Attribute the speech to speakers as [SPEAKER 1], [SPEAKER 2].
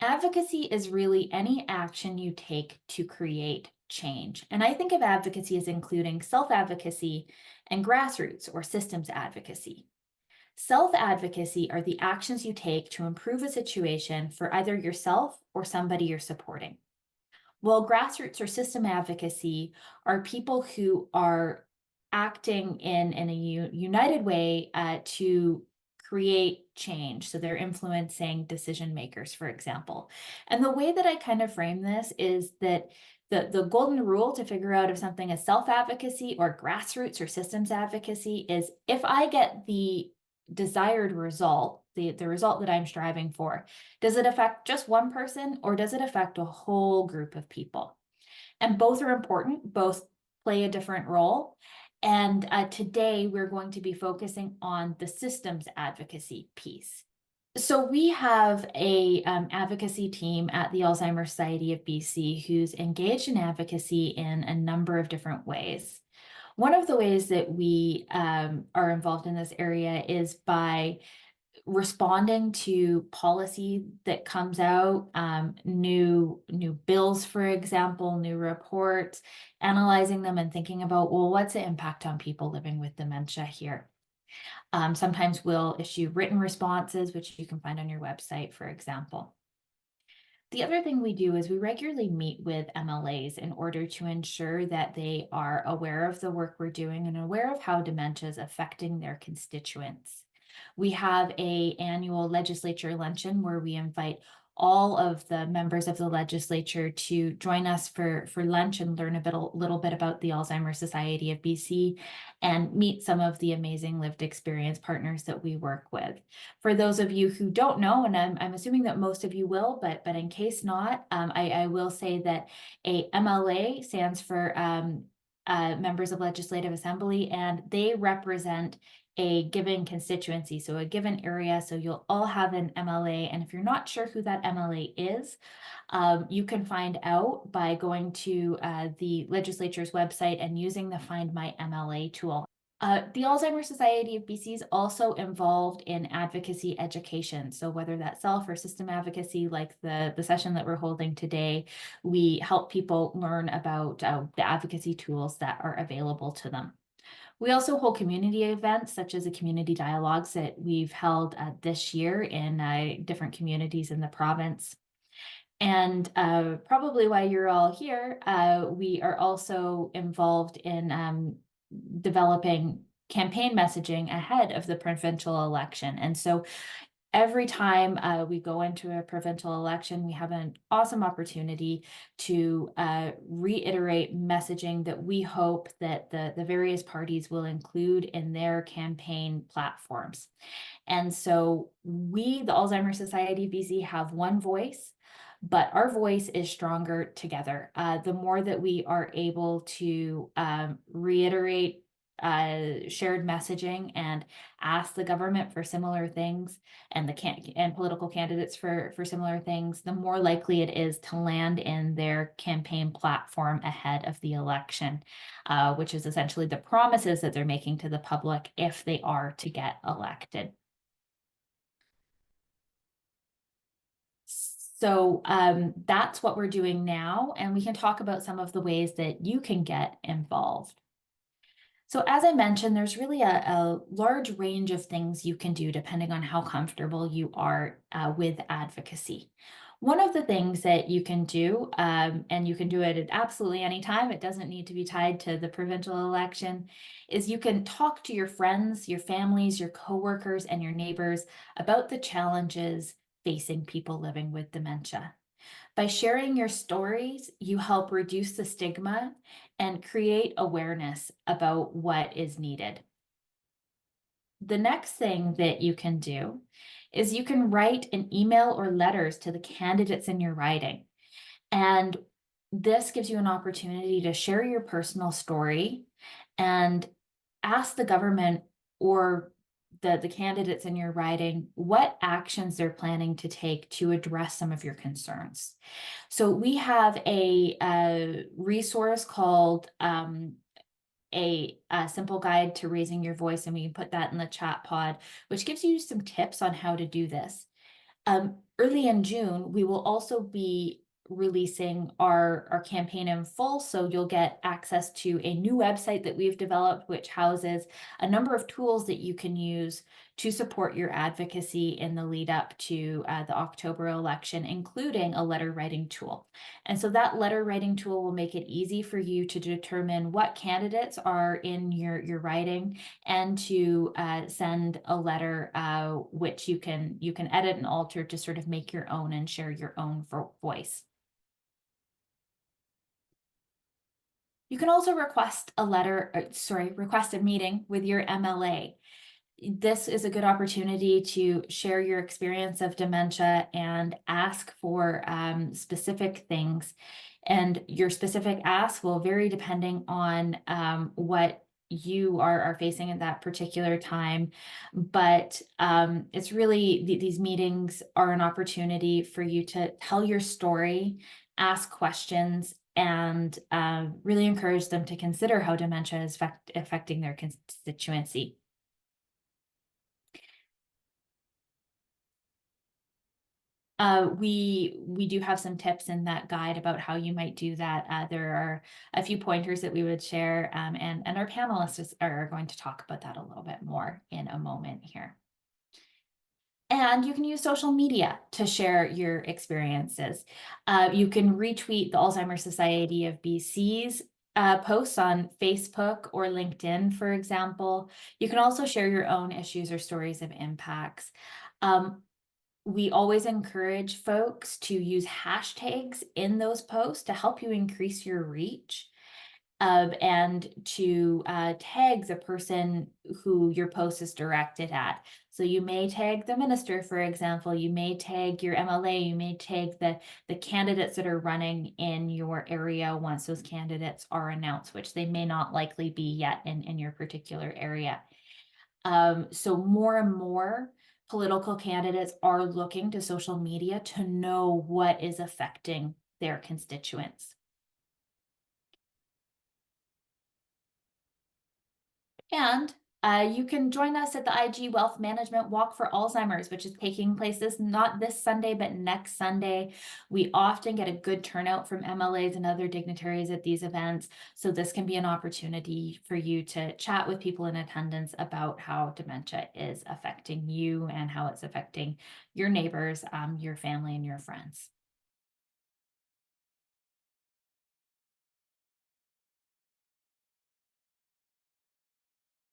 [SPEAKER 1] Advocacy is really any action you take to create change. And I think of advocacy as including self advocacy and grassroots or systems advocacy. Self advocacy are the actions you take to improve a situation for either yourself or somebody you're supporting. Well, grassroots or system advocacy are people who are acting in a united way to create change. So they're influencing decision makers, for example. And the way that I kind of frame this is that the golden rule to figure out if something is self advocacy or grassroots or systems advocacy is if I get the desired result, the result that I'm striving for, does it affect just one person or does it affect a whole group of people? And both are important, both play a different role. And today we're going to be focusing on the systems advocacy piece. So we have a advocacy team at the Alzheimer Society of B.C. who's engaged in advocacy in a number of different ways. One of the ways that we are involved in this area is by responding to policy that comes out, new bills, for example, new reports, analyzing them and thinking about, well, what's the impact on people living with dementia here? Sometimes we'll issue written responses, which you can find on your website, for example. The other thing we do is we regularly meet with MLAs in order to ensure that they are aware of the work we're doing and aware of how dementia is affecting their constituents. We have an annual legislature luncheon where we invite all of the members of the legislature to join us for lunch and learn little bit about the Alzheimer Society of BC and meet some of the amazing lived experience partners that we work with. For those of you who don't know, and I'm assuming that most of you will, but in case not, I will say that a MLA stands for members of Legislative Assembly, and they represent a given constituency, so a given area. So you'll all have an MLA. And if you're not sure who that MLA is, you can find out by going to the legislature's website and using the Find My MLA tool. The Alzheimer Society of BC is also involved in advocacy education. So whether that's self or system advocacy, like the session that we're holding today, we help people learn about the advocacy tools that are available to them. We also hold community events such as the community dialogues that we've held this year in different communities in the province. And probably why you're all here, we are also involved in developing campaign messaging ahead of the provincial election. And so every time we go into a provincial election, we have an awesome opportunity to reiterate messaging that we hope that the various parties will include in their campaign platforms. And so we, the Alzheimer Society of BC, have one voice, but our voice is stronger together. The more that we are able to reiterate shared messaging and ask the government for similar things and and political candidates for similar things, the more likely it is to land in their campaign platform ahead of the election, which is essentially the promises that they're making to the public if they are to get elected. So that's what we're doing now, and we can talk about some of the ways that you can get involved. So as I mentioned, there's really a large range of things you can do depending on how comfortable you are with advocacy. One of the things that you can do, and you can do it at absolutely any time, it doesn't need to be tied to the provincial election, is you can talk to your friends, your families, your coworkers, and your neighbors about the challenges facing people living with dementia. By sharing your stories, you help reduce the stigma and create awareness about what is needed. The next thing that you can do is you can write an email or letters to the candidates in your riding. And this gives you an opportunity to share your personal story and ask the government or the candidates in your riding what actions they're planning to take to address some of your concerns. So we have a resource called a simple guide to raising your voice, and we can put that in the chat pod, which gives you some tips on how to do this. Early in June, we will also be releasing our campaign in full. So you'll get access to a new website that we've developed, which houses a number of tools that you can use to support your advocacy in the lead up to the October election, including a letter writing tool. And so that letter writing tool will make it easy for you to determine what candidates are in your writing and to send a letter which you can edit and alter to sort of make your own and share your own voice. You can also request request a meeting with your MLA. This is a good opportunity to share your experience of dementia and ask for specific things. And your specific ask will vary depending on what you are facing at that particular time. But it's really, these meetings are an opportunity for you to tell your story, ask questions, and really encourage them to consider how dementia is affecting their constituency. We do have some tips in that guide about how you might do that. There are a few pointers that we would share, and our panelists are going to talk about that a little bit more in a moment here. And you can use social media to share your experiences. You can retweet the Alzheimer Society of B.C.'s posts on Facebook or LinkedIn, for example. You can also share your own issues or stories of impacts. We always encourage folks to use hashtags in those posts to help you increase your reach, and to tag the person who your post is directed at. So you may tag the minister, for example, you may tag your MLA, you may tag the candidates that are running in your area once those candidates are announced, which they may not likely be yet in your particular area. So more and more political candidates are looking to social media to know what is affecting their constituents. And you can join us at the IG Wealth Management Walk for Alzheimer's, which is taking place not this Sunday, but next Sunday. We often get a good turnout from MLAs and other dignitaries at these events. So this can be an opportunity for you to chat with people in attendance about how dementia is affecting you and how it's affecting your neighbors, your family, and your friends.